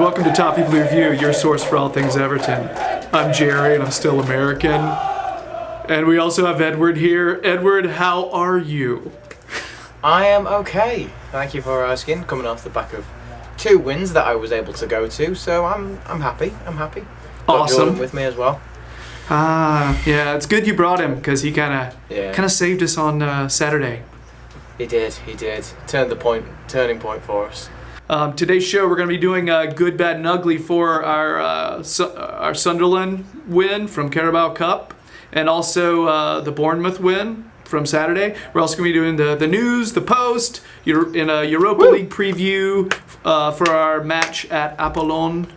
welcome to Toffee Blue View, your source for all things Everton. I'm Gerry, and I'm still American. And we also have Edward here. Edward, how are you? I am okay. Thank you for asking. Coming off the back of 2 wins that I was able to go to, so I'm happy. Got Awesome. Jordan with me as well. Yeah, it's good you brought him because he kind of saved us on Saturday. He did. Turning point for us. Today's show, we're going to be doing good, bad, and ugly for our Sunderland win from Carabao Cup, and also the Bournemouth win from Saturday. We're also going to be doing the news, the post, in a Europa League preview for our match at Apollon.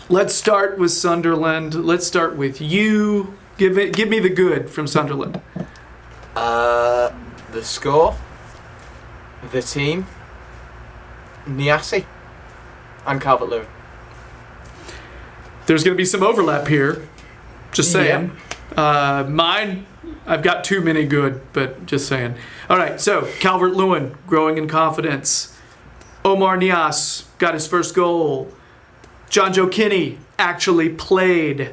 Let's start with Sunderland. Let's start with you. Give me the good from Sunderland. The score, the team, Niassi, and Calvert-Lewin. There's going to be some overlap here. Just saying. Yeah. Mine, I've got too many good, but just saying. All right, so Calvert-Lewin growing in confidence. Omar Niasse got his first goal. John Joe Kinney actually played.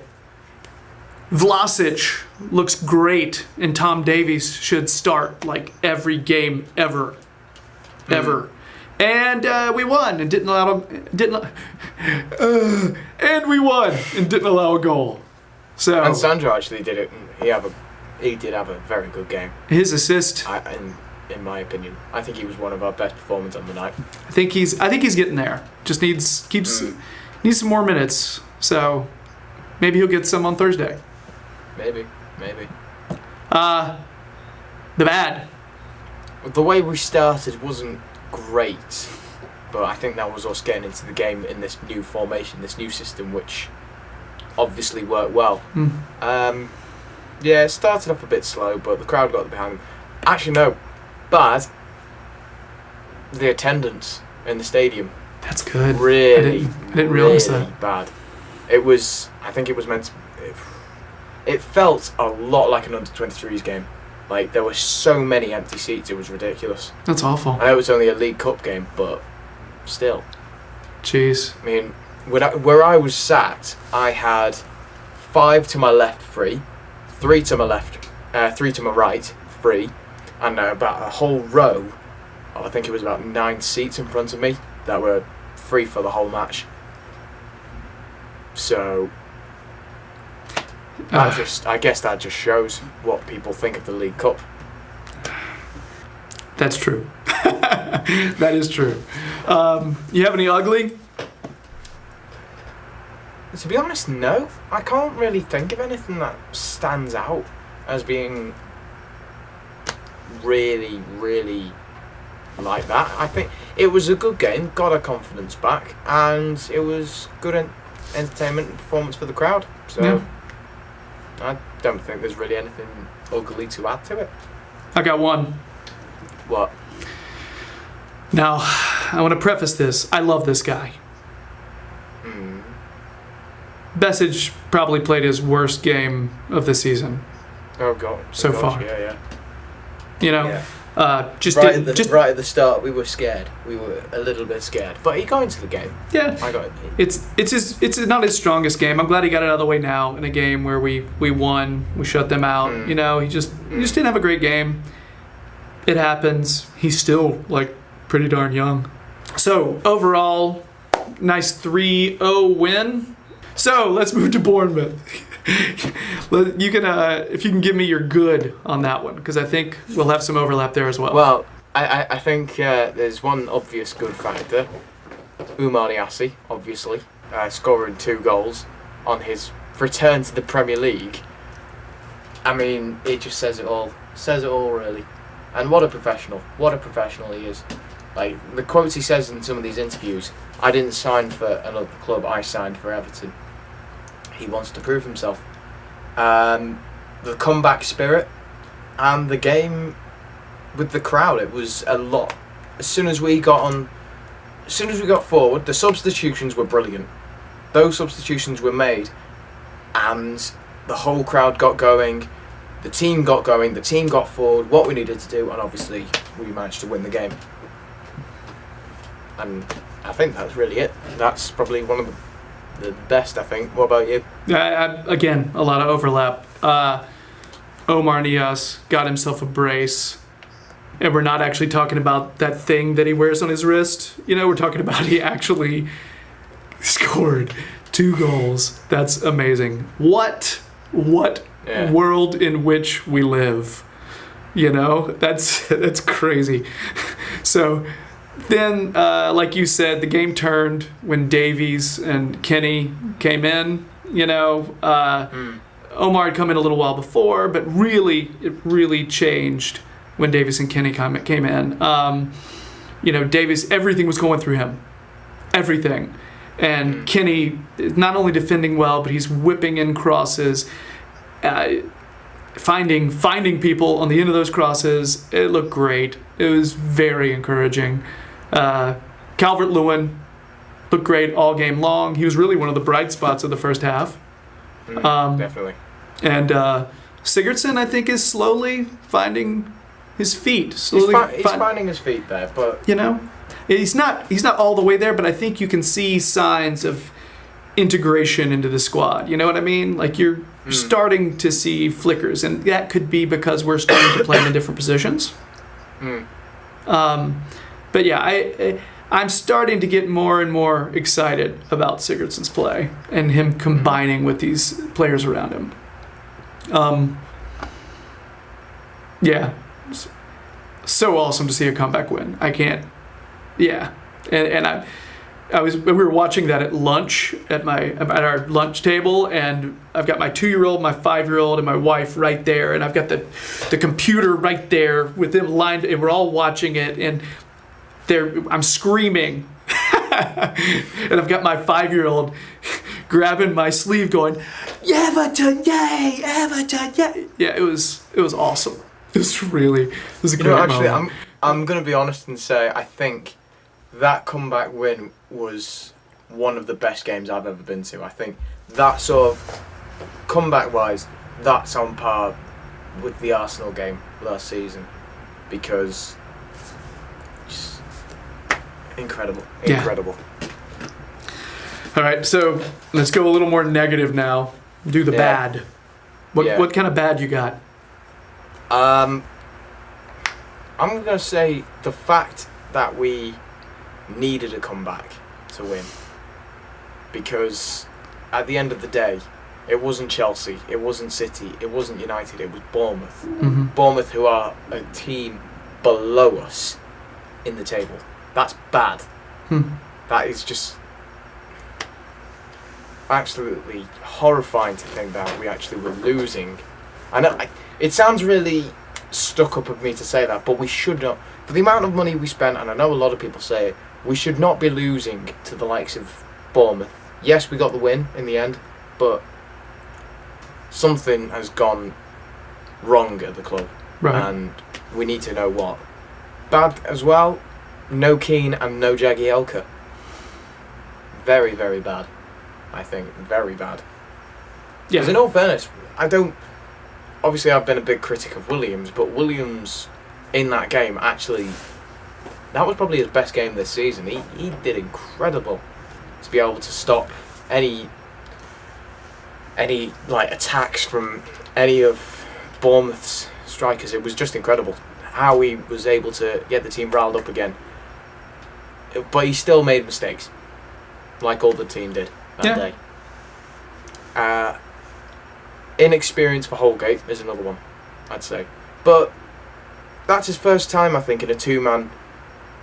Vlasic looks great, and Tom Davies should start like every game ever. And we won and didn't allow a goal. So And Sandro actually did it. He did have a very good game. His assist, in my opinion, I think he was one of our best performers on the night. I think he's getting there. Just needs some more minutes. So maybe he'll get some on Thursday. Maybe. The bad. The way we started wasn't great, but I think that was us getting into the game in this new formation, this new system, which obviously worked well. It started off a bit slow, but the crowd got behind them. Actually, no, bad. The attendance in the stadium. That's good. Really, I didn't realize that. Bad. It was. I think it was meant to. It felt a lot like an under-23s game. Like, there were so many empty seats, it was ridiculous. That's awful. I know it's only a League Cup game, but still. Jeez. I mean, where I was sat, I had 5 to my left free, 3 to my left, 3 to my right free, and about a whole row, I think it was about 9 seats in front of me that were free for the whole match. So I guess that just shows what people think of the League Cup. That's true. That is true. You have any ugly? To be honest, no. I can't really think of anything that stands out as being really, really like that. I think it was a good game, got our confidence back, and it was good entertainment and performance for the crowd. So yeah. I don't think there's really anything ugly to add to it. I got one. What? Now, I want to preface this. I love this guy. Besic probably played his worst game of the season. Oh God! So far. Yeah. You know, right at the start, we were scared. We were a little bit scared, but he got into the game. Yeah, I got it. It's not his strongest game. I'm glad he got it out of the way now in a game where we won. We shut them out. You know, he just didn't have a great game. It happens. He's still like pretty darn young. So overall, nice 3-0 win. So let's move to Bournemouth. You can, if you can give me your good on that one, because I think we'll have some overlap there as well. Well, I think there's one obvious good factor. Omar Niassi, obviously, scoring 2 goals on his return to the Premier League. I mean, it just says it all. Says it all, really. And what a professional. What a professional he is. Like, the quotes he says in some of these interviews, I didn't sign for another club, I signed for Everton. He wants to prove himself. The comeback spirit and the game with the crowd, it was a lot. As soon as we got forward, the substitutions were brilliant. Those substitutions were made, and the whole crowd got going. The team got going. The team got forward. What we needed to do, and obviously we managed to win the game. And I think that's really it. That's probably one of the the best, I think. What about you? Again, a lot of overlap. Omar Nias got himself a brace. And we're not actually talking about that thing that he wears on his wrist. We're talking about he actually scored 2 goals. That's amazing. What world in which we live? That's crazy. So then, like you said, the game turned when Davies and Kenny came in. Omar had come in a little while before, but it really changed when Davies and Kenny came in. Davies, everything was going through him. Everything. And Kenny is not only defending well, but he's whipping in crosses, finding people on the end of those crosses. It looked great. It was very encouraging. Calvert-Lewin looked great all game long. He was really one of the bright spots of the first half. Definitely. And Sigurdsson, I think, is slowly finding his feet. He's finding his feet there, but he's not all the way there. But I think you can see signs of integration into the squad. You know what I mean? Like you're starting to see flickers, and that could be because we're starting to play in different positions. But yeah, I'm starting to get more and more excited about Sigurdsson's play and him combining with these players around him. Yeah, so awesome to see a comeback win. I can't. Yeah, and we were watching that at lunch at our lunch table, and I've got my 2-year-old, my 5-year-old, and my wife right there, and I've got the computer right there with them lined, and we're all watching it, and I'm screaming, and I've got my 5-year-old grabbing my sleeve, going, "Everton, yay! Everton, yay!" Yeah, it was awesome. It was a great moment. I'm gonna be honest and say I think that comeback win was one of the best games I've ever been to. I think that sort of comeback-wise, that's on par with the Arsenal game last season, because just incredible. All right, so let's go a little more negative now. Do the bad. What kind of bad you got? I'm gonna say the fact that we needed a comeback to win, because at the end of the day, it wasn't Chelsea, it wasn't City, it wasn't United, it was Bournemouth. Mm-hmm. Bournemouth, who are a team below us in the table. That's bad. That is just absolutely horrifying to think that we actually were losing. I know it sounds really stuck up of me to say that, but we should not, for the amount of money we spent, and I know a lot of people say it, we should not be losing to the likes of Bournemouth. Yes, we got the win in the end, but something has gone wrong at the club, and we need to know what. Bad as well, no Keane and no Jagielka. Very, very bad, I think. Very bad. Yeah. Because in all fairness, obviously I've been a big critic of Williams, but Williams in that game actually, that was probably his best game this season. He did incredible to be able to stop any like attacks from any of Bournemouth's strikers. It was just incredible how he was able to get the team riled up again. But he still made mistakes, like all the team did that day. Inexperience for Holgate is another one, I'd say. But that's his first time, I think, in a 2-man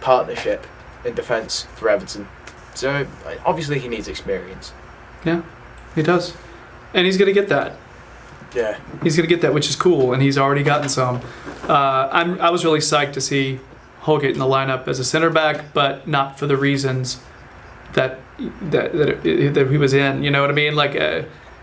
partnership in defence for Everton. So obviously he needs experience. Yeah, he does. And he's going to get that. Yeah. He's going to get that, which is cool, and he's already gotten some. I was really psyched to see Holgate in the lineup as a center back, but not for the reasons that he was in. You know what I mean? Like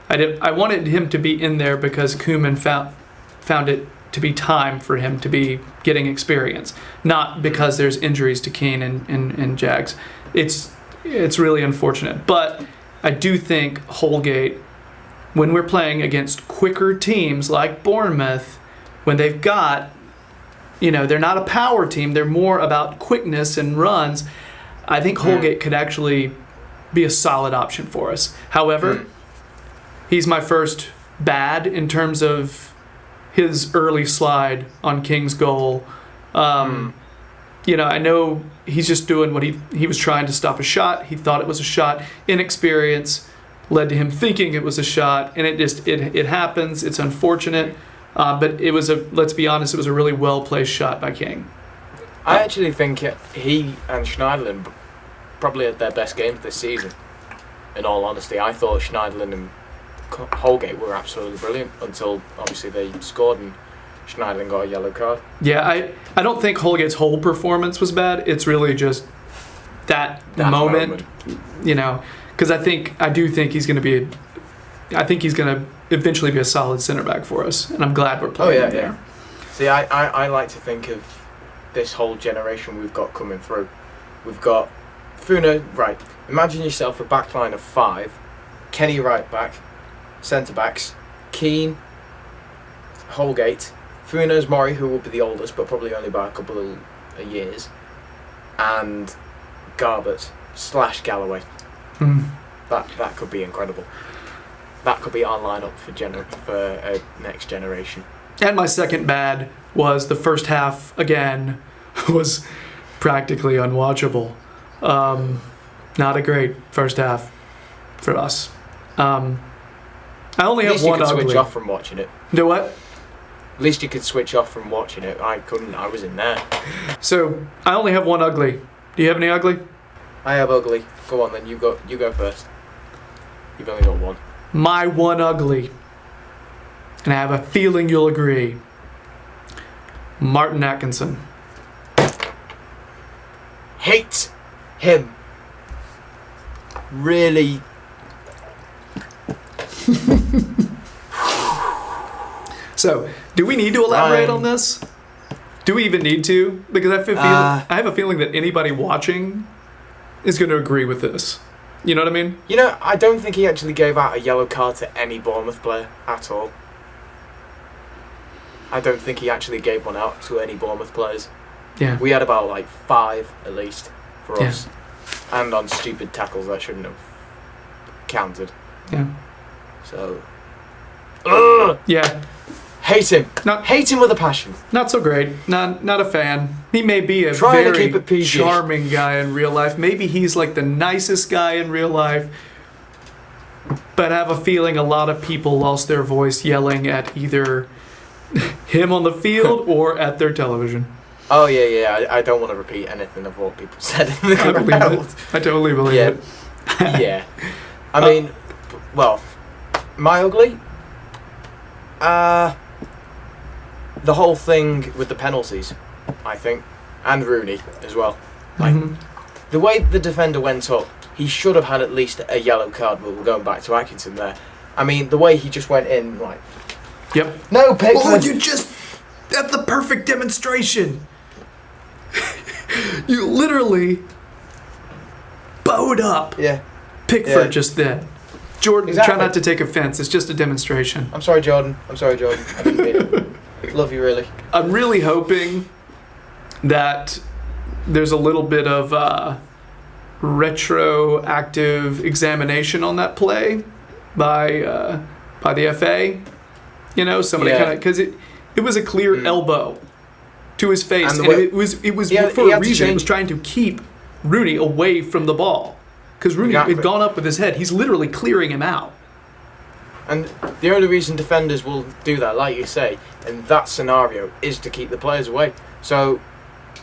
I wanted him to be in there because Koeman found it to be time for him to be getting experience, not because there's injuries to Keane and Jags. It's really unfortunate, but I do think Holgate, when we're playing against quicker teams like Bournemouth, when they've got, they're not a power team, they're more about quickness and runs, I think Holgate could actually be a solid option for us. However, he's my first bad in terms of his early slide on King's goal. I know he's just doing what he was trying to stop a shot. He thought it was a shot. Inexperience led to him thinking it was a shot, and it happens. It's unfortunate, but let's be honest, it was a really well-placed shot by King. I actually think he and Schneiderlin probably had their best games this season. In all honesty, I thought Schneiderlin and Holgate were absolutely brilliant until obviously they scored and Schneiderlin got a yellow card. Yeah, I don't think Holgate's whole performance was bad. It's really just that moment. Because I do think he's going to eventually be a solid center back for us, and I'm glad we're playing him there. See, I like to think of this whole generation we've got coming through. We've got Funa, right. Imagine yourself a backline of 5. Kenny right back, centre backs, Keane, Holgate, Funes Mori, who will be the oldest, but probably only by a couple of years, and Garbett / Galloway. That could be incredible. That could be our lineup for next generation. And my second bad was the first half again was practically unwatchable. Not a great first half for us. I only have one ugly. At least you could switch off from watching it. Do what? At least you could switch off from watching it. I couldn't. I was in there. So I only have one ugly. Do you have any ugly? I have ugly. Go on then. You go first. You've only got one. My one ugly, and I have a feeling you'll agree. Martin Atkinson. Hate him. Really. So, do we need to elaborate on this? Do we even need to? Because I have a feeling that anybody watching is going to agree with this. You know what I mean? I don't think he actually gave out a yellow card to any Bournemouth player at all. I don't think he actually gave one out to any Bournemouth players. Yeah. We had about 5 at least for us. And on stupid tackles that shouldn't have counted. Yeah. So. Yeah. Hate him. Hate him with a passion. Not so great. Not a fan. He may be a Trying very to keep it charming guy in real life. Maybe he's the nicest guy in real life. But I have a feeling a lot of people lost their voice yelling at either him on the field or at their television. Oh, yeah. I don't want to repeat anything of what people said in the crowd. I totally believe it. Yeah. I mean, my ugly? The whole thing with the penalties, I think, and Rooney as well. The way the defender went up, he should have had at least a yellow card, but we're going back to Atkinson there. I mean, the way he just went in, Yep. No, Pickford! Oh, you just... That's the perfect demonstration! You literally bowed up Pickford just then. Jordan, try not to take offense. It's just a demonstration. I'm sorry, Jordan. I didn't mean it. Love you, really. I'm really hoping that there's a little bit of retroactive examination on that play by the FA. Somebody kind of, because it was a clear elbow to his face, and it was for a reason. It was trying to keep Rooney away from the ball. Because Rooney had gone up with his head. He's literally clearing him out. And the only reason defenders will do that, like you say, in that scenario, is to keep the players away. So,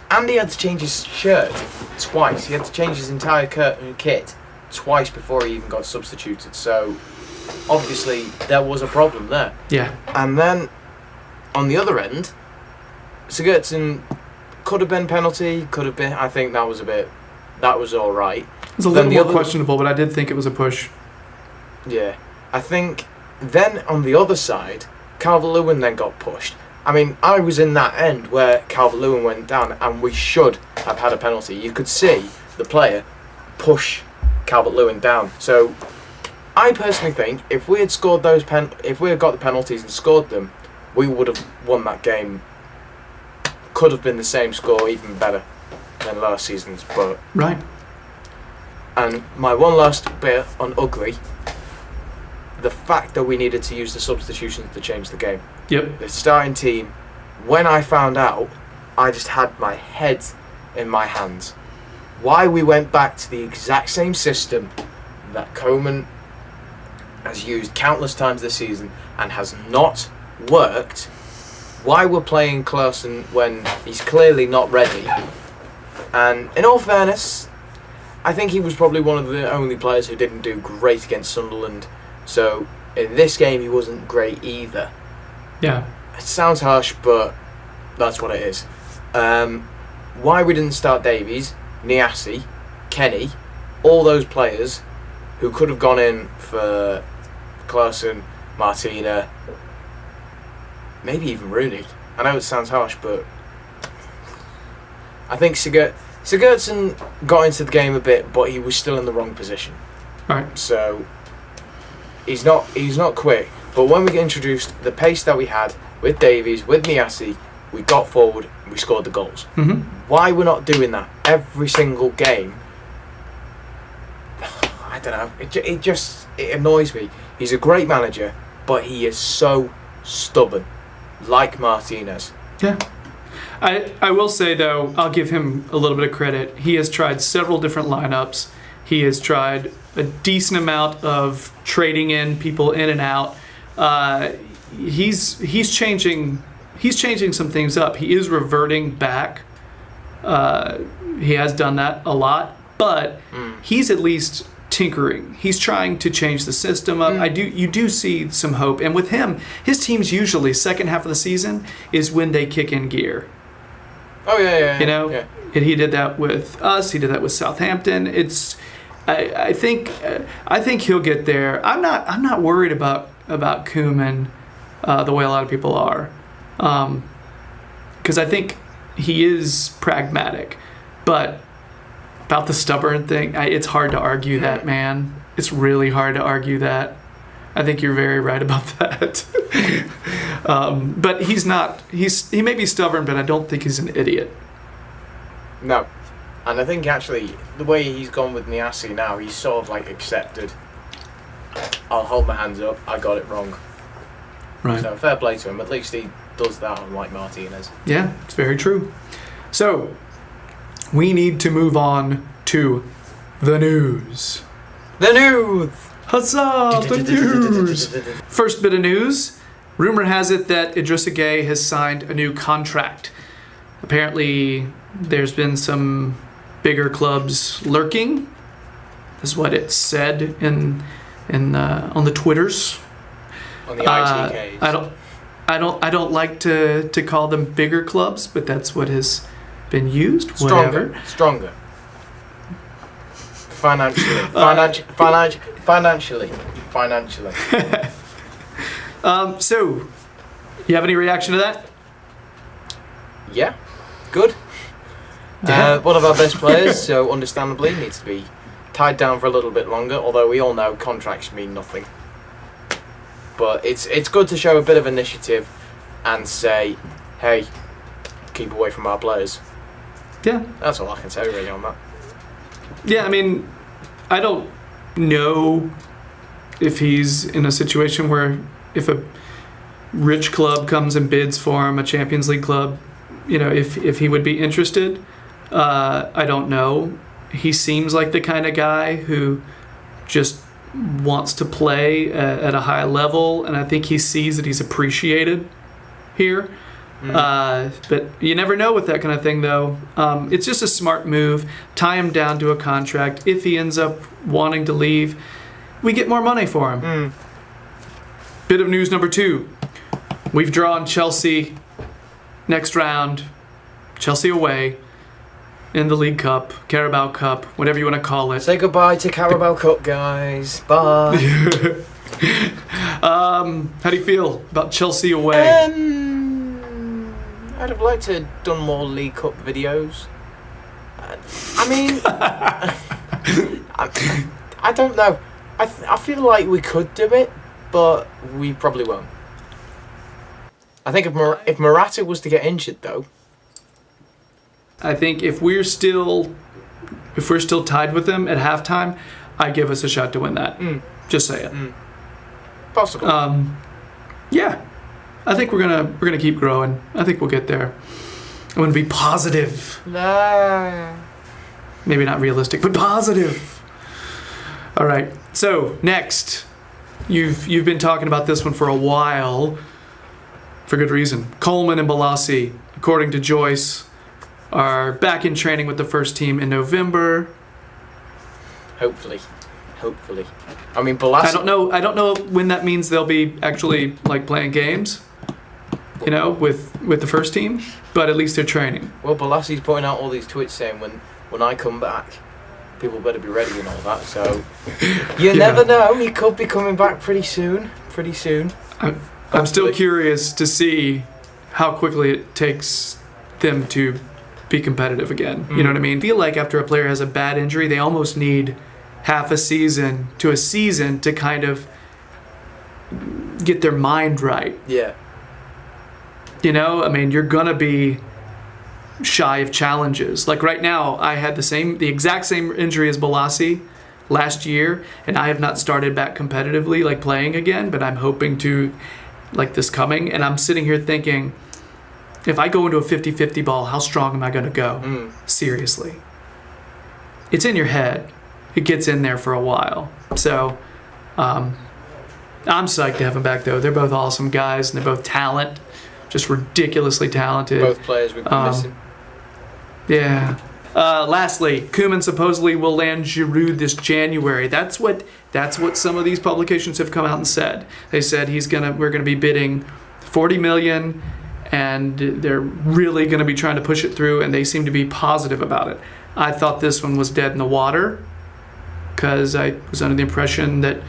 Andy had to change his shirt twice. He had to change his entire kit twice before he even got substituted. So, obviously, there was a problem there. Yeah. And then, on the other end, Sigurdsson could have been penalty, could have been... I think that was all right. It's a little more questionable, but I did think it was a push. Yeah. I think then on the other side, Calvert-Lewin then got pushed. I mean, I was in that end where Calvert-Lewin went down and we should have had a penalty. You could see the player push Calvert-Lewin down. So I personally think if we had scored if we had got the penalties and scored them, we would have won that game. Could have been the same score, even better than last season's, but... Right. And my one last bit on ugly, the fact that we needed to use the substitutions to change the game. Yep. The starting team, when I found out, I just had my head in my hands. Why we went back to the exact same system that Koeman has used countless times this season and has not worked. Why we're playing Klaassen when he's clearly not ready. And in all fairness, I think he was probably one of the only players who didn't do great against Sunderland. So in this game he wasn't great either. Yeah. It sounds harsh, but that's what it is. Why we didn't start Davies, Niasse, Kenny, all those players who could have gone in for Klaassen, Martina, maybe even Rooney. I know it sounds harsh, but I think Sigurdsson got into the game a bit, but he was still in the wrong position. Right. So he's not quick. But when we introduced the pace that we had with Davies, with Niasse, we got forward and we scored the goals. Mm-hmm. Why we're not doing that every single game, I don't know. It annoys me. He's a great manager, but he is so stubborn, like Martinez. Yeah. I will say, though, I'll give him a little bit of credit. He has tried several different lineups. He has tried a decent amount of trading in people in and out. He's changing some things up. He is reverting back. He has done that a lot, but he's at least tinkering. He's trying to change the system up. You do see some hope. And with him, his teams usually second half of the season is when they kick in gear. Oh yeah. You know, yeah. And he did that with us. He did that with Southampton. I think he'll get there. I'm not worried about Koeman the way a lot of people are, because I think he is pragmatic, but about the stubborn thing, it's hard to argue that, man. It's really hard to argue that. I think you're very right about that. But he's not. He may be stubborn, but I don't think he's an idiot. No. And I think actually the way he's gone with Niasse now, he's sort of like accepted. I'll hold my hands up. I got it wrong. Right. So fair play to him. At least he does that, unlike Martinez. Yeah, it's very true. So we need to move on to the news. The news. Huzzah! The news. First bit of news. Rumor has it that Idrissa Gueye has signed a new contract. Apparently, there's been some bigger clubs lurking. This is what it said on the Twitters. On the ITKs. I don't like to call them bigger clubs, but that's what has been used. Whatever. Stronger. Financially. So, you have any reaction to that? Yeah. Good. Yeah. One of our best players, so understandably needs to be tied down for a little bit longer, although we all know contracts mean nothing. But it's good to show a bit of initiative and say, hey, keep away from our players. Yeah. That's all I can say really on that. Yeah, I mean, I don't know if he's in a situation where if a rich club comes and bids for him, a Champions League club, you know, if he would be interested. I don't know. He seems like the kind of guy who just wants to play at a high level, and I think he sees that he's appreciated here. But you never know with that kind of thing, though. It's just a smart move. Tie him down to a contract. If he ends up wanting to leave, we get more money for him. Bit of news number 2. We've drawn Chelsea next round. Chelsea away in the League Cup, Carabao Cup, whatever you want to call it. Say goodbye to Carabao Cup, guys. Bye. How do you feel about Chelsea away? I'd have liked to have done more League Cup videos. I mean, I don't know. I feel like we could do it, but we probably won't. I think if Morata was to get injured, though. I think if we're still if we're still tied with them at halftime, I give us a shot to win that. Just say it. Possible. Yeah, I think we're gonna keep growing. I think we'll get there. I'm gonna be positive. No. Maybe not realistic, but positive. All right. So next, you've been talking about this one for a while, for good reason. Coleman and Balassi, according to Joyce, are back in training with the first team in November. Hopefully. I mean, Balassi. I don't know when that means they'll be actually like playing games, you know, with the first team, but at least they're training. Well, Balassi's putting out all these tweets saying when I come back, people better be ready and all that. So you never know. He could be coming back pretty soon. I'm still curious to see how quickly it takes them to be competitive again. You know what I mean? I feel like after a player has a bad injury, they almost need half a season to a season to kind of get their mind right. Yeah. You know, I mean, you're gonna be shy of challenges. Like right now, I had the exact same injury as Balassi last year, and I have not started back competitively, like playing again, but I'm hoping to, like this coming, and I'm sitting here thinking, if I go into a 50-50 ball, how strong am I gonna go? Seriously. It's in your head. It gets in there for a while. So, I'm psyched to have them back, though. They're both awesome guys, and they're both talent. Just ridiculously talented. Both players we've been missing. Yeah. Lastly, Koeman supposedly will land Giroud this January. That's what some of these publications have come out and said. They said we're gonna be bidding $40 million, and they're really gonna be trying to push it through, and they seem to be positive about it. I thought this one was dead in the water because I was under the impression that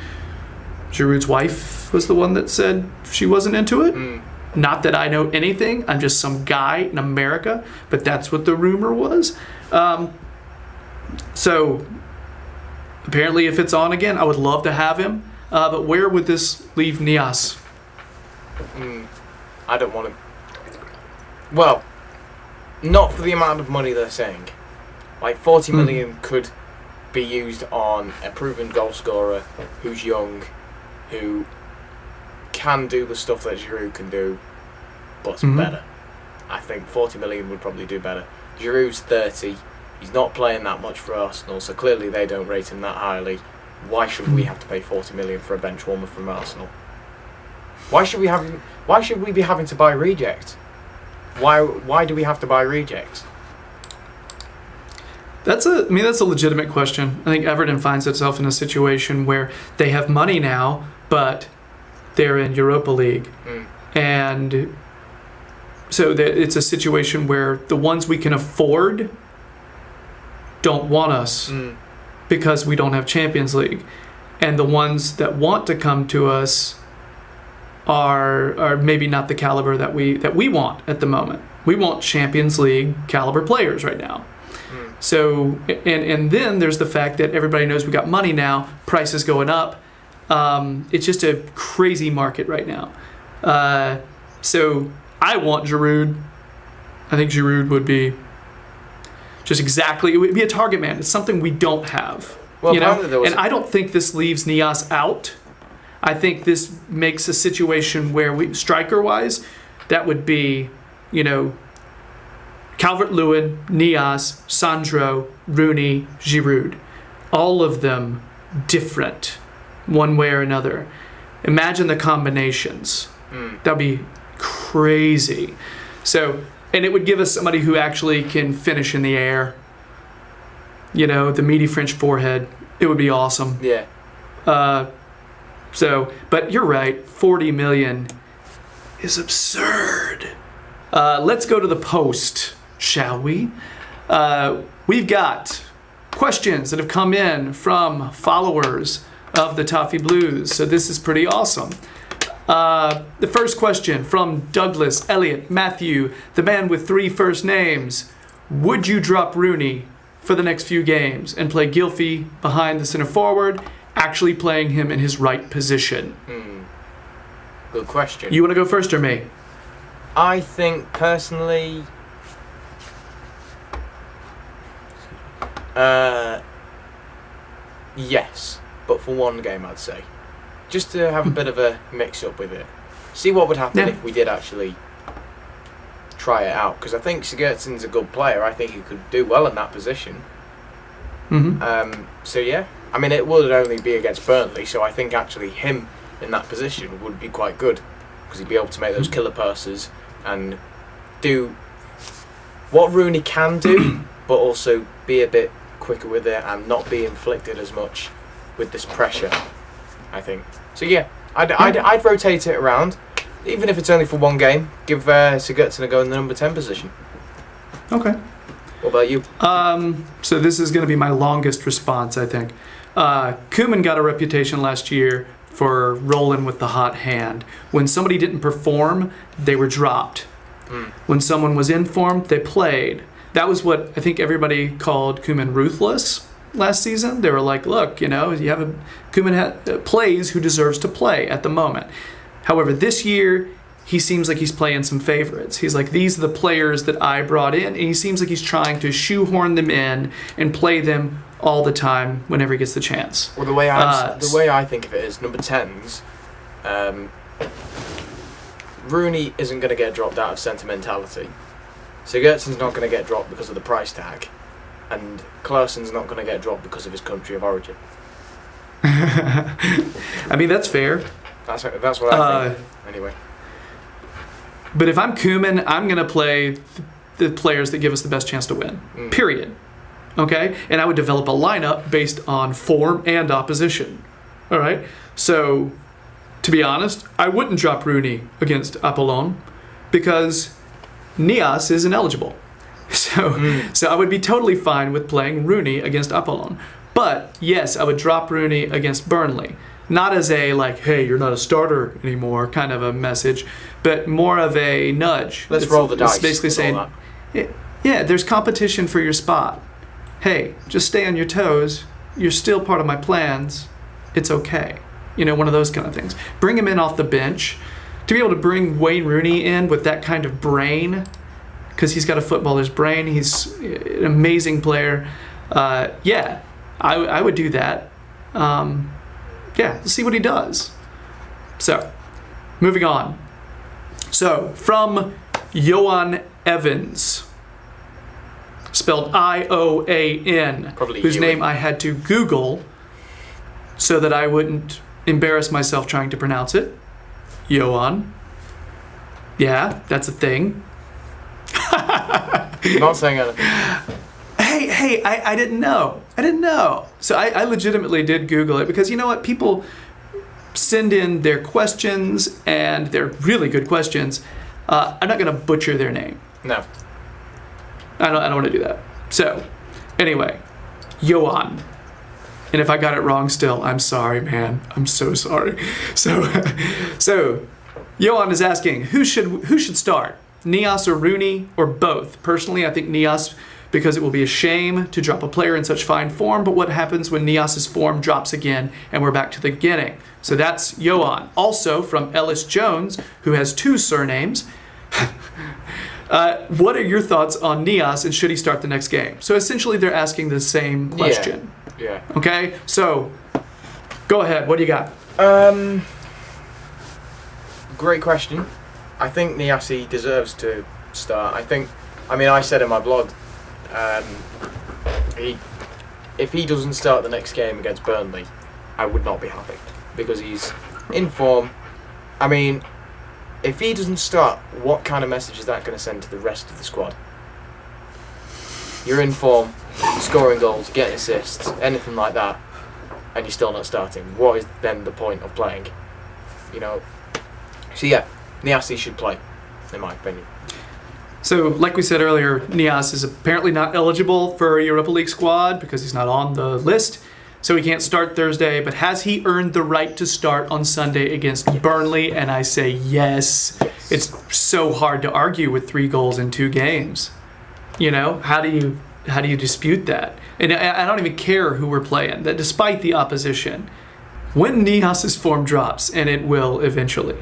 Giroud's wife was the one that said she wasn't into it. Not that I know anything. I'm just some guy in America, but that's what the rumor was. So apparently if it's on again, I would love to have him. But where would this leave Nias? I don't want him. Well, not for the amount of money they're saying. Like 40 million could be used on a proven goal scorer who's young, who can do the stuff that Giroud can do, but better. I think 40 million would probably do better. Giroud's 30. He's not playing that much for Arsenal, so clearly they don't rate him that highly. Why should we have to pay 40 million for a bench warmer from Arsenal? Why should we be having to buy rejects? Why do we have to buy rejects? That's a legitimate question. I think Everton finds itself in a situation where they have money now, but they're in Europa League. And so it's a situation where the ones we can afford don't want us because we don't have Champions League. And the ones that want to come to us are maybe not the caliber that we want at the moment. We want Champions League caliber players right now. So, and then there's the fact that everybody knows we got money now, prices going up. It's just a crazy market right now. So I want Giroud. I think Giroud would be it would be a target man. It's something we don't have. Well, you know? And I don't think this leaves Nias out. I think this makes a situation where striker-wise, that would be, Calvert-Lewin, Nias, Sandro, Rooney, Giroud. All of them different, one way or another. Imagine the combinations. That'd be crazy. So, and it would give us somebody who actually can finish in the air. The meaty French forehead. It would be awesome. Yeah. But you're right. 40 million is absurd. Let's go to the post, shall we? We've got questions that have come in from followers of the Toffee Blues. So this is pretty awesome. The first question from Douglas Eliot Matthew, the man with 3 first names. Would you drop Rooney for the next few games and play Gylfi behind the center forward, actually playing him in his right position? Good question. You want to go first or me? I think personally, Yes, but for one game, I'd say. Just to have a bit of a mix-up with it. See what would happen if we did actually try it out. Because I think Sigurdsson's a good player. I think he could do well in that position. So, yeah. I mean, it would only be against Burnley, so I think actually him in that position would be quite good. Because he'd be able to make those killer passes and do what Rooney can do, but also be a bit quicker with it and not be inflicted as much with this pressure, I think. So yeah, I'd rotate it around, even if it's only for one game. Give Sigurdsson a go in the number 10 position. Okay. What about you? So this is going to be my longest response, I think. Koeman got a reputation last year for rolling with the hot hand. When somebody didn't perform, they were dropped. When someone was in form, they played. That was what I think everybody called Koeman ruthless last season. They were like, look, you have Koeman plays who deserves to play at the moment. However, this year, he seems like he's playing some favorites. He's like, these are the players that I brought in, and he seems like he's trying to shoehorn them in and play them all the time whenever he gets the chance. Well, the way I think of it is number 10s, Rooney isn't going to get dropped out of sentimentality. Sigurdsson's not going to get dropped because of the price tag, and Claessen's not going to get dropped because of his country of origin. I mean, that's fair. That's what I think. Anyway. But if I'm Koeman, I'm going to play the players that give us the best chance to win. Period. Okay? And I would develop a lineup based on form and opposition. All right? So, to be honest, I wouldn't drop Rooney against Apollon because Nias is ineligible. So I would be totally fine with playing Rooney against Apollon. But, yes, I would drop Rooney against Burnley. Not as a, like, hey, you're not a starter anymore kind of a message, but more of a nudge. Let's roll the dice. It's basically saying, yeah, there's competition for your spot. Hey, just stay on your toes. You're still part of my plans. It's okay. One of those kind of things. Bring him in off the bench. To be able to bring Wayne Rooney in with that kind of brain, because he's got a footballer's brain. He's an amazing player. Yeah, I would do that. Yeah, see what he does. So, moving on. So, from Ioan Evans, spelled Ioan, probably whose Ewan. name I had to Google so that I wouldn't embarrass myself trying to pronounce it. Ioan. Yeah, that's a thing. Not saying anything. Hey, I didn't know. So I legitimately did Google it because you know what? People send in their questions and they're really good questions. I'm not going to butcher their name. No. I don't want to do that. So, anyway, Ioan. And if I got it wrong still, I'm sorry, man. I'm so sorry. So Ioan is asking, who should start? Nias or Rooney or both? Personally, I think Nias, because it will be a shame to drop a player in such fine form, but what happens when Nias' form drops again and we're back to the beginning? So that's Ioan. Also from Ellis Jones, who has 2 surnames. What are your thoughts on Nias and should he start the next game? So essentially they're asking the same question. Yeah. Okay, so go ahead. What do you got? Great question. I think Niasse deserves to start. I said in my blog, if he doesn't start the next game against Burnley, I would not be happy because he's in form. I mean, if he doesn't start, what kind of message is that going to send to the rest of the squad? You're in form, scoring goals, getting assists, anything like that, and you're still not starting. What is then the point of playing? So yeah, Niasse should play, in my opinion. So, like we said earlier, Nias is apparently not eligible for a Europa League squad because he's not on the list. So he can't start Thursday, but has he earned the right to start on Sunday against Burnley? And I say yes. It's so hard to argue with 3 goals in 2 games. How do you dispute that? And I don't even care who we're playing. That despite the opposition, when Nias' form drops, and it will eventually,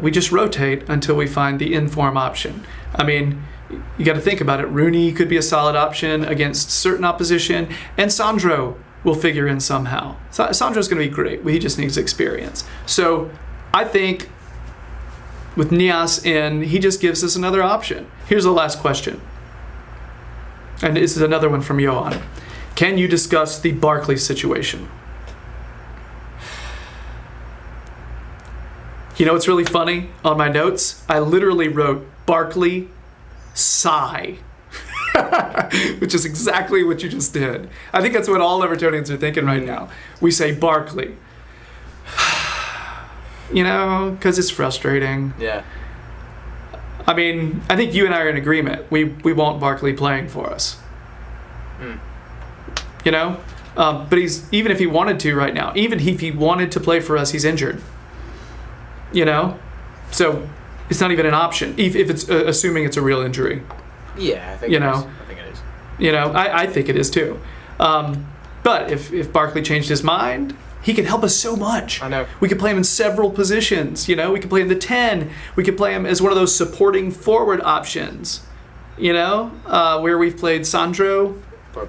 we just rotate until we find the in-form option. I mean, you got to think about it. Rooney could be a solid option against certain opposition, and Sandro will figure in somehow. Sandro's going to be great. He just needs experience. So I think with Nias in, he just gives us another option. Here's the last question. And this is another one from Ioan. Can you discuss the Barkley situation? You know what's really funny? On my notes, I literally wrote Barkley sigh. Which is exactly what you just did. I think that's what all Evertonians are thinking right now. We say Barkley. You know, because it's frustrating. Yeah. I mean, I think you and I are in agreement. We want Barkley playing for us. You know? But even if he wanted to right now, even if he wanted to play for us, he's injured. You know? So it's not even an option, if it's assuming it's a real injury. Yeah, I think it is. You know, I think it is too. But if Barkley changed his mind, he can help us so much. I know. We could play him in several positions. You know, we could play him the 10. We could play him as one of those supporting forward options. You know, where we've played Sandro.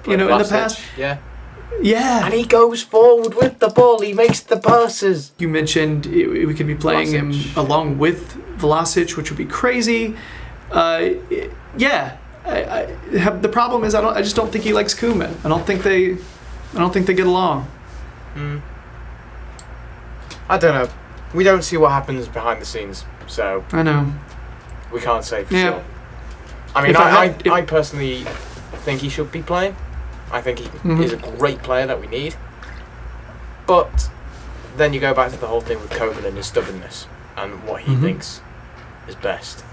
In the past. Yeah. Yeah. And he goes forward with the ball. He makes the passes. You mentioned we could be playing him along with Vlasic, which would be crazy. Yeah. The problem is I just don't think he likes Koeman. I don't think they get along. I don't know. We don't see what happens behind the scenes, so I know. We can't say for sure. I mean, I personally think he should be playing. I think he is a great player that we need. But then you go back to the whole thing with Koeman and his stubbornness and what he thinks is best.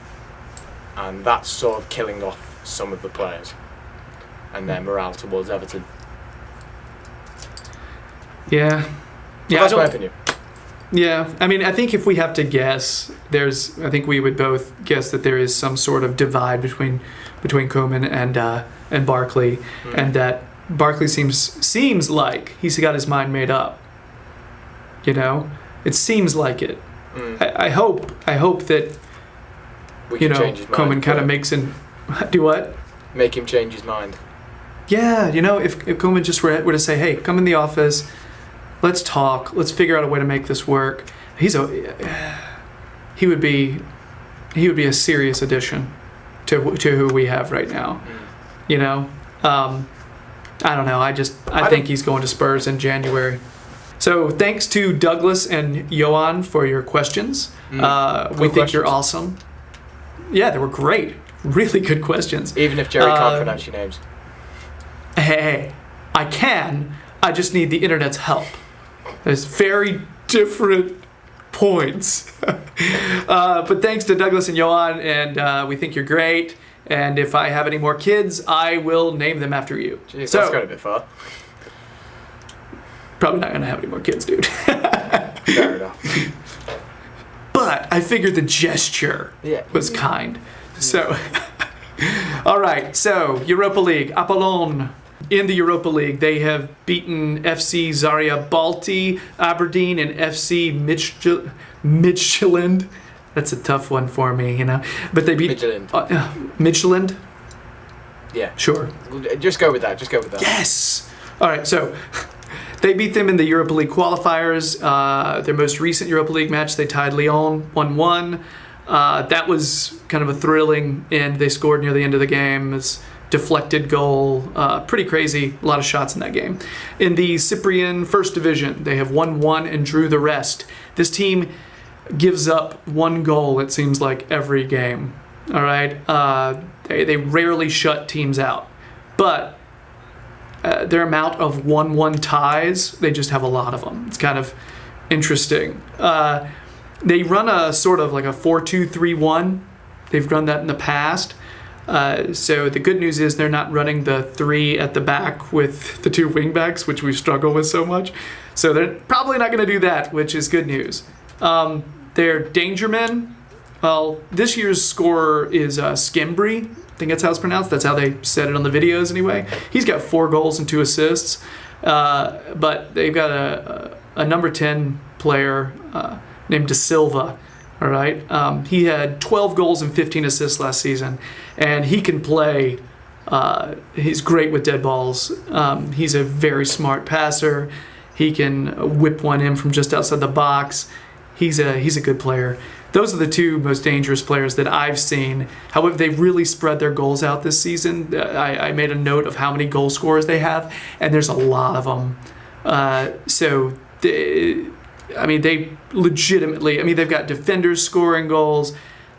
And that's sort of killing off some of the players and their morale towards Everton. Yeah. So that's my opinion. Yeah, I mean, I think if we have to guess, I think we would both guess that there is some sort of divide between Koeman and Barkley, and that Barkley seems like he's got his mind made up. You know, it seems like it. I hope that Koeman kind of makes him do what? Make him change his mind. Yeah, you know, if Koeman just were to say, "Hey, come in the office. Let's talk. Let's figure out a way to make this work." He would be a serious addition to who we have right now. You know, I don't know. I think he's going to Spurs in January. So thanks to Douglas and Ioan for your questions. We think you're awesome. Yeah, they were great. Really good questions. Even if Gerry can't pronounce your names. Hey, I can. I just need the internet's help. There's very different points. But thanks to Douglas and Ioan, and we think you're great. And if I have any more kids, I will name them after you. Jeez, that's got a bit far. Probably not going to have any more kids, dude. Fair enough. But I figured the gesture was kind. So, all right. So, Europa League. Apollon. In the Europa League, they have beaten FC Zaria Balti, Aberdeen, and FC Midtjylland. That's a tough one for me, you know. But they beat Midtjylland. Yeah. Sure. Just go with that. Yes. All right. So they beat them in the Europa League qualifiers. Their most recent Europa League match, they tied Lyon 1-1. That was kind of a thrilling end. They scored near the end of the game. It's deflected goal, pretty crazy, a lot of shots in that game. In the Cyprian First Division, they have won one and drew the rest. This team gives up one goal, it seems like, every game. All right, they rarely shut teams out, but their amount of 1-1 ties, they just have a lot of them. It's kind of interesting. They run a sort of like a 4-2-3-1. They've run that in the past. So the good news is they're not running the three at the back with the two wingbacks, which we struggle with so much. So they're probably not going to do that, which is good news. Their danger men, well, this year's scorer is Skimbry. I think that's how it's pronounced. That's how they said it on the videos anyway. He's got 4 goals and 2 assists. But they've got a number 10 player named De Silva. All right, he had 12 goals and 15 assists last season, and he can play. He's great with dead balls. He's a very smart passer. He can whip one in from just outside the box. He's a good player. Those are the two most dangerous players that I've seen. However, they've really spread their goals out this season. I made a note of how many goal scorers they have, and there's a lot of them. They legitimately, they've got defenders scoring goals.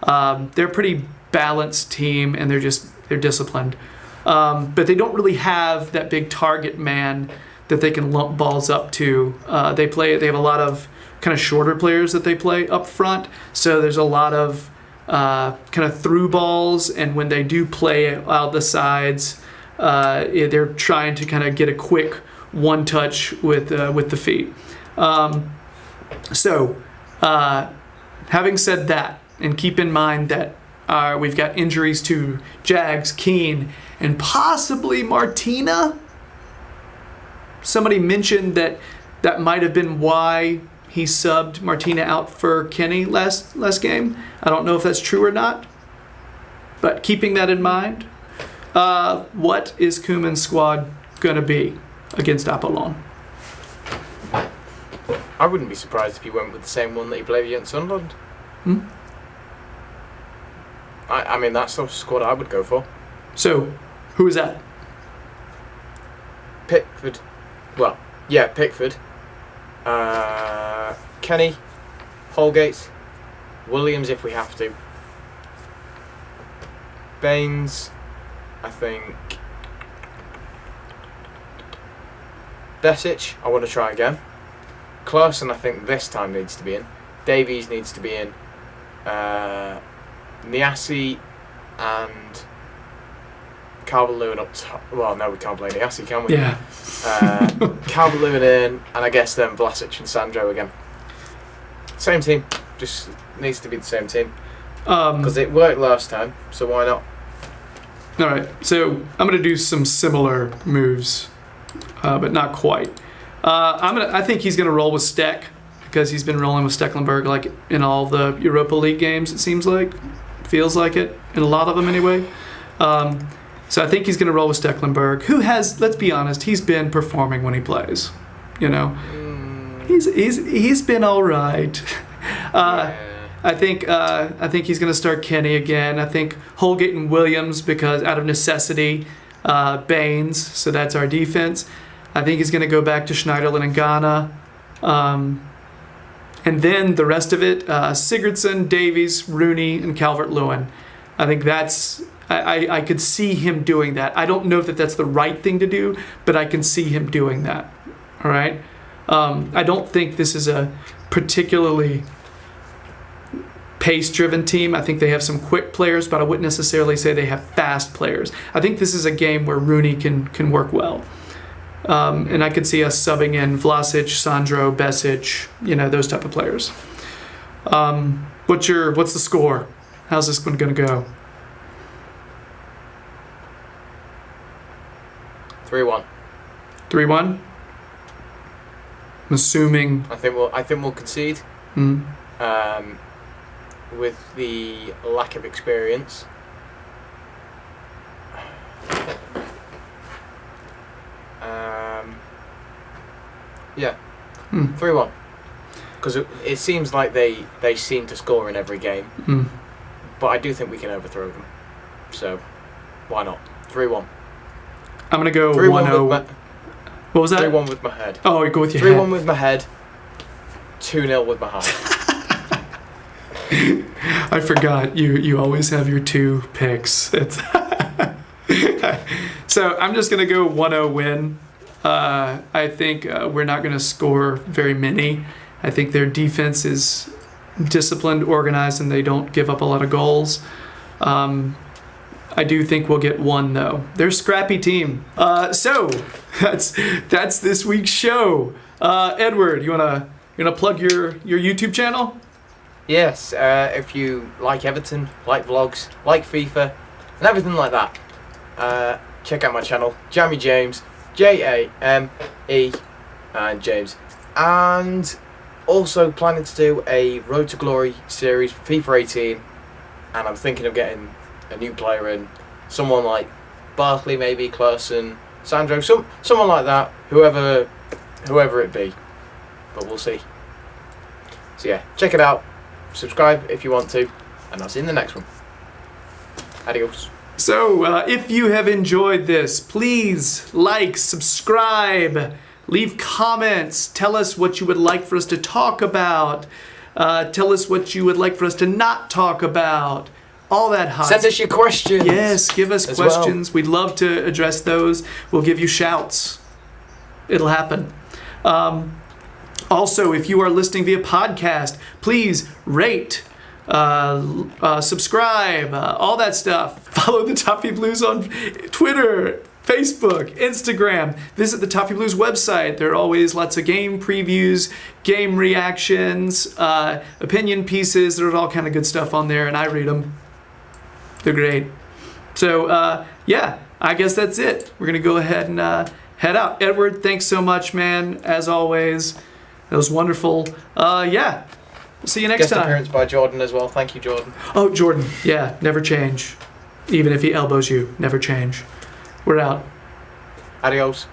They're a pretty balanced team, and they're disciplined. But they don't really have that big target man that they can lump balls up to. They have a lot of kind of shorter players that they play up front. So there's a lot of kind of through balls, and when they do play out the sides, they're trying to kind of get a quick one touch with the feet. Having said that, and keep in mind that we've got injuries to Jags, Keane, and possibly Martina. Somebody mentioned that might have been why he subbed Martina out for Kenny last game. I don't know if that's true or not, but keeping that in mind, what is Koeman's squad going to be against Apollon? I wouldn't be surprised if he went with the same one that he played against Sunderland. That's the squad I would go for. So, who is that? Pickford. Well, yeah, Pickford. Kenny, Holgate, Williams if we have to. Baines, I think. Besic, I want to try again. Clausen, I think this time needs to be in. Davies needs to be in. Niassi and Calvert-Lewin up top. Well, no, we can't play Niassi, can we? Yeah. Calvert-Lewin in, and I guess then Vlasic and Sandro again. Same team. Just needs to be the same team. Because it worked last time, so why not? All right, so I'm going to do some similar moves, but not quite. I think he's going to roll with Steck, because he's been rolling with Stecklenburg like in all the Europa League games, it seems like. Feels like it, in a lot of them anyway. So I think he's going to roll with Stecklenburg, who has, let's be honest, he's been performing when he plays. He's been all right. I think he's going to start Kenny again. I think Holgate and Williams, because out of necessity, Baines, so that's our defense. I think he's going to go back to Schneiderlin and Ghana. And then the rest of it, Sigurdsson, Davies, Rooney, and Calvert-Lewin. I think that's... I could see him doing that. I don't know that that's the right thing to do, but I can see him doing that. All right? I don't think this is a particularly pace-driven team. I think they have some quick players, but I wouldn't necessarily say they have fast players. I think this is a game where Rooney can work well. And I could see us subbing in Vlasic, Sandro, Besic, those type of players. What's the score? How's this one going to go? 3-1. 3-1? I'm assuming... I think we'll concede. With the lack of experience. Yeah. 3-1. Because it seems like they seem to score in every game. But I do think we can overthrow them. So, why not? 3-1. I'm going to go 1-0. What was that? 3-1 with my head. Oh, you go with your head. 3-1 with my head. 2-0 with my heart. I forgot. You always have your two picks. It's So I'm just going to go 1-0 win. I think we're not going to score very many. I think their defense is disciplined, organized, and they don't give up a lot of goals. I do think we'll get one, though. They're a scrappy team. So that's this week's show. Edward, you wanna plug your YouTube channel? Yes. If you like Everton, like vlogs, like FIFA, and everything like that, check out my channel, Jamie James, Jame and James. And Also planning to do a Road to Glory series for FIFA 18, and I'm thinking of getting a new player in, someone like Barkley, maybe Klaassen, Sandro, someone like that, whoever it be, but we'll see. So yeah, check it out, subscribe if you want to, and I'll see you in the next one. Adios. So, if you have enjoyed this, please like, subscribe, leave comments, tell us what you would like for us to talk about, tell us what you would like for us to not talk about, all that hot Send us your questions. Yes, give us as questions. well. We'd love to address those. We'll give you shouts. It'll happen. Also, if you are listening via podcast, please rate, subscribe, all that stuff. Follow the Toffee Blues on Twitter, Facebook, Instagram. Visit the Toffee Blues website. There are always lots of game previews, game reactions, opinion pieces. There's all kind of good stuff on there, and I read them. They're great. So, yeah, I guess that's it. We're going to go ahead and head out. Edward, thanks so much, man, as always. That was wonderful. Yeah, we'll see you next Guest time. appearance by Jordan as well. Thank you, Jordan. Oh, Jordan. Yeah, never change. Even if he elbows you, never change. We're out. Adios.